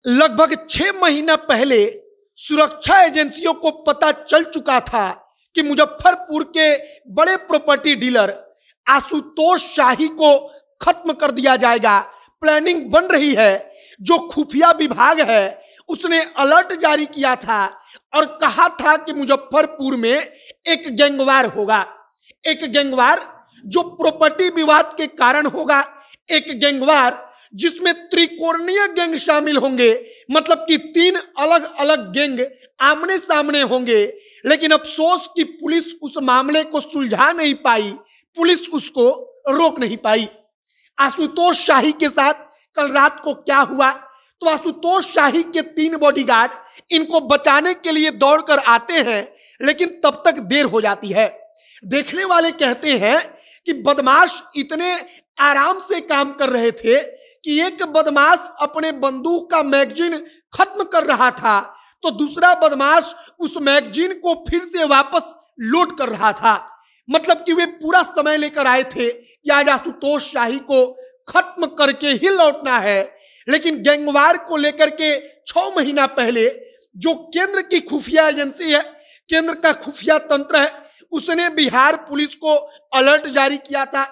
लगभग 6 महीना पहले सुरक्षा एजेंसियों को पता चल चुका था कि मुजफ्फरपुर के बड़े प्रॉपर्टी डीलर आशुतोष शाही को खत्म कर दिया जाएगा। प्लानिंग बन रही है। जो खुफिया विभाग है उसने अलर्ट जारी किया था और कहा था कि मुजफ्फरपुर में एक गैंगवार होगा। एक गैंगवार जो प्रॉपर्टी विवाद के कारण होगा। एक गैंगवार जिसमें त्रिकोणीय गैंग शामिल होंगे, मतलब कि 3 अलग अलग गैंग आमने सामने होंगे। लेकिन अफसोस कि पुलिस उस मामले को सुलझा नहीं पाई, पुलिस उसको रोक नहीं पाई। आशुतोष शाही के साथ कल रात को क्या हुआ, तो आशुतोष शाही के 3 बॉडीगार्ड इनको बचाने के लिए दौड़कर आते हैं, लेकिन तब तक देर हो जाती है। देखने वाले कहते हैं कि बदमाश इतने आराम से काम कर रहे थे कि एक बदमाश अपने बंदूक का मैगजीन खत्म कर रहा था तो दूसरा बदमाश उस मैगजीन को फिर से वापस लोड कर रहा था। मतलब कि वे पूरा समय लेकर आए थे कि आज आशुतोष शाही को खत्म करके ही लौटना है। लेकिन गैंगवार को लेकर के 6 महीना पहले जो केंद्र की खुफिया एजेंसी है, केंद्र का खुफिया तंत्र है, उसने बिहार पुलिस को अलर्ट जारी किया था।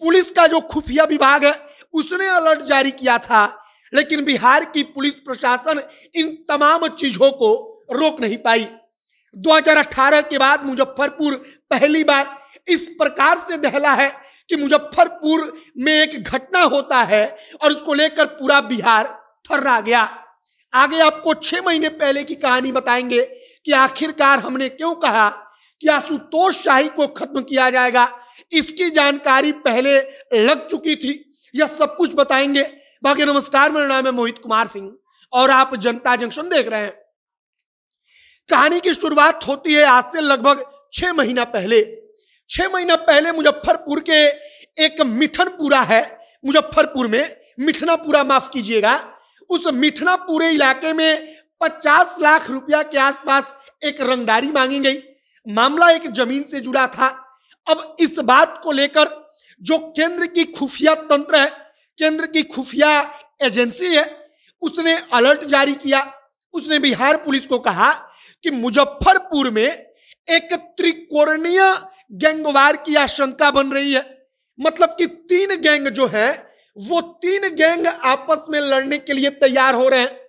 पुलिस का जो खुफिया विभाग है उसने अलर्ट जारी किया था, लेकिन बिहार की पुलिस प्रशासन इन तमाम चीजों को रोक नहीं पाई। 2018 के बाद मुजफ्फरपुर पहली बार इस प्रकार से दहला है कि मुजफ्फरपुर में एक घटना होता है और उसको लेकर पूरा बिहार थर्रा गया। आगे आपको 6 महीने पहले की कहानी बताएंगे कि आखिरकार हमने क्यों कहा कि आशुतोष शाही को खत्म किया जाएगा। इसकी जानकारी पहले लग चुकी थी, यह सब कुछ बताएंगे। बाकी नमस्कार, मेरा नाम है मोहित कुमार सिंह और आप जनता जंक्शन देख रहे हैं। कहानी की शुरुआत होती है आज से लगभग 6 महीना पहले। 6 महीना पहले मुजफ्फरपुर के एक मिठनपुरा है, मुजफ्फरपुर में मिठनापुरा, माफ कीजिएगा, उस मिठनापुरे इलाके में 50 लाख रुपया के आसपास एक रंगदारी मांगी गई। मामला एक जमीन से जुड़ा था। अब इस बात को लेकर जो केंद्र की खुफिया तंत्र है, केंद्र की खुफिया एजेंसी है, उसने अलर्ट जारी किया। उसने बिहार पुलिस को कहा कि मुजफ्फरपुर में एक त्रिकोणीय गैंगवार की आशंका बन रही है। मतलब कि 3 गैंग जो है वो 3 गैंग आपस में लड़ने के लिए तैयार हो रहे हैं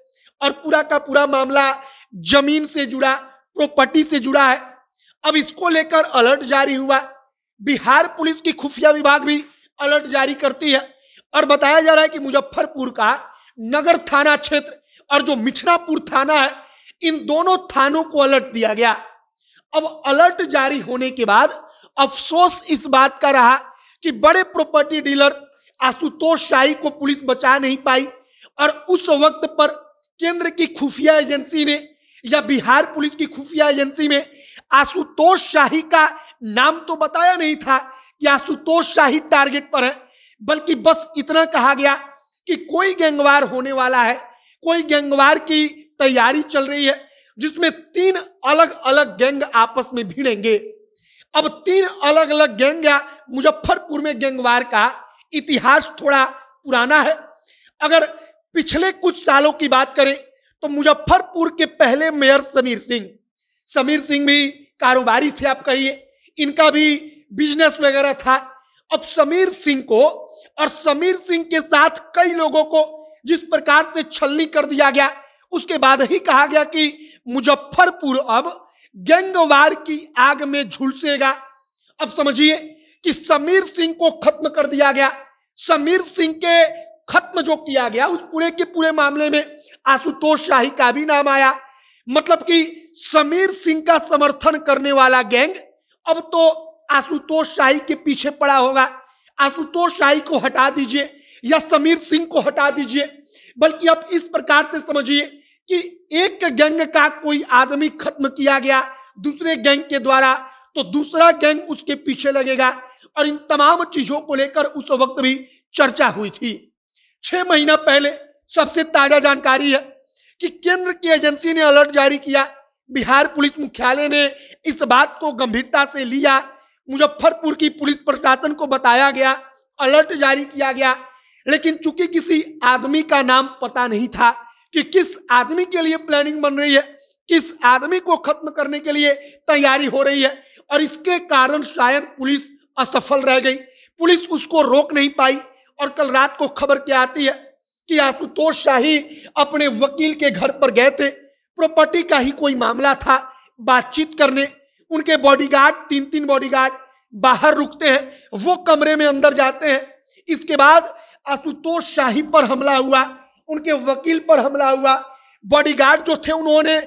और पूरा का पूरा मामला जमीन से जुड़ा, प्रॉपर्टी से जुड़ा है। अब इसको लेकर अलर्ट जारी हुआ। बिहार पुलिस की खुफिया विभाग भी अलर्ट जारी करती है और बताया जा रहा है कि मुजफ्फरपुर का नगर थाना क्षेत्र और जो मिठनापुर थाना है, इन दोनों थानों को अलर्ट दिया गया। अब अलर्ट जारी होने के बाद अफसोस इस बात का रहा कि बड़े प्रॉपर्टी डीलर आशुतोष शाही को पुलिस बचा नहीं पाई और उस वक्त पर केंद्र की खुफिया एजेंसी ने या बिहार पुलिस की खुफिया एजेंसी में आशुतोष शाही का नाम तो बताया नहीं था कि आशुतोष शाही टारगेट पर है, बल्कि बस इतना कहा गया कि कोई गैंगवार होने वाला है, कोई गैंगवार की तैयारी चल रही है जिसमें 3 अलग अलग गैंग आपस में भिड़ेंगे। अब 3 अलग अलग गैंग या मुजफ्फरपुर में गैंगवार का इतिहास थोड़ा पुराना है। अगर पिछले कुछ सालों की बात करें तो मुजफ्फरपुर के पहले मेयर समीर सिंह भी कारोबारी थे, आप कहिए, इनका भी बिजनेस वगैरह था। अब समीर सिंह को और समीर सिंह के साथ कई लोगों को जिस प्रकार से छलनी कर दिया गया, उसके बाद ही कहा गया कि मुजफ्फरपुर अब गैंगवार की आग में झुलसेगा। अब समझिए कि समीर सिंह को खत्म कर दिया गया। समीर सिंह के खत्म जो किया गया उस पूरे के पूरे मामले में आशुतोष शाही का भी नाम आया। मतलब कि समीर सिंह का समर्थन करने वाला गैंग अब तो आशुतोष शाही के पीछे पड़ा होगा। आशुतोष शाही को हटा दीजिए या समीर सिंह को हटा दीजिए, बल्कि अब इस प्रकार से समझिए कि एक गैंग का कोई आदमी खत्म किया गया दूसरे गैंग के द्वारा, तो दूसरा गैंग उसके पीछे लगेगा। और इन तमाम चीजों को लेकर उस वक्त भी चर्चा हुई थी। 6 महीना पहले सबसे ताजा जानकारी है कि केंद्र की एजेंसी ने अलर्ट जारी किया। बिहार पुलिस मुख्यालय ने इस बात को गंभीरता से लिया। मुजफ्फरपुर की पुलिस प्रशासन को बताया गया, अलर्ट जारी किया गया, लेकिन चूंकि किसी आदमी का नाम पता नहीं था, कि किस आदमी के लिए प्लानिंग बन रही है, किस आदमी को खत्म करने के लिए तैयारी हो रही है, और इसके कारण शायद पुलिस असफल रह गई, पुलिस उसको रोक नहीं पाई। और कल रात को खबर क्या आती है कि आशुतोष शाही अपने वकील के घर पर गए थे, प्रॉपर्टी का ही कोई मामला था, बातचीत करने। उनके बॉडीगार्ड, 3-3 बॉडीगार्ड बाहर रुकते हैं, वो कमरे में अंदर जाते हैं। इसके बाद आशुतोष शाही पर हमला हुआ, उनके वकील पर हमला हुआ। बॉडीगार्ड जो थे उन्होंने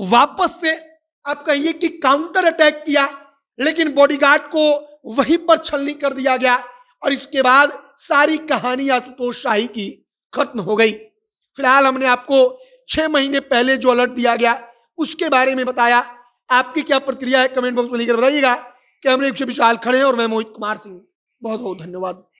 वापस से, आप कहिए कि काउंटर अटैक किया, लेकिन बॉडीगार्ड को वहीं पर छलनी कर दिया गया। और इसके बाद सारी कहानी आशुतोष शाही की खत्म हो गई। फिलहाल हमने आपको 6 महीने पहले जो अलर्ट दिया गया उसके बारे में बताया। आपकी क्या प्रतिक्रिया है कमेंट बॉक्स में लिखकर बताइएगा। कैमरे पीछे विशाल खड़े हैं और मैं मोहित कुमार सिंह। बहुत बहुत धन्यवाद।